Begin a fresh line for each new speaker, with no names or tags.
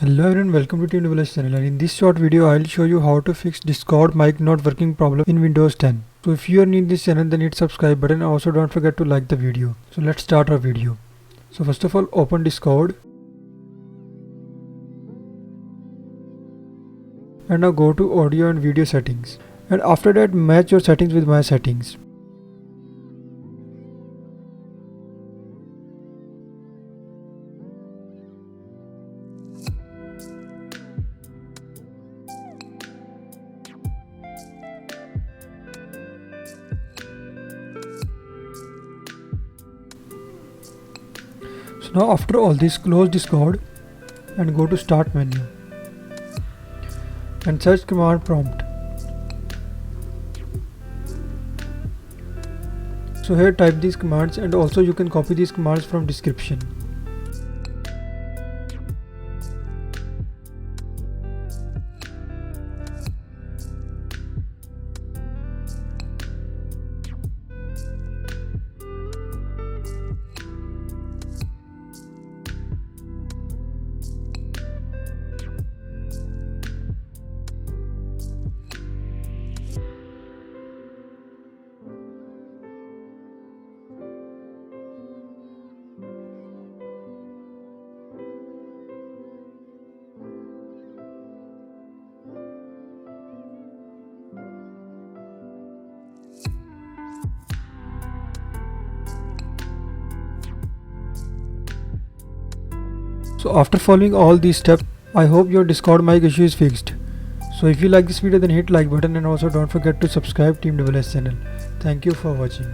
Hello everyone, welcome to Team Developers channel, and in this short video I'll show you how to fix Discord mic not working problem in Windows 10. So if you are new in this channel, then hit subscribe button and also don't forget to like the video. So let's start our video. So first of all, open Discord and now go to audio and video settings, and after that match your settings with my settings. So now after all this, close Discord and go to start menu and search command prompt. So here type these commands, and also you can copy these commands from description. So after following all these steps, I hope your Discord mic issue is fixed. So if you like this video, then hit like button and also don't forget to subscribe Team Developers channel. Thank you for watching.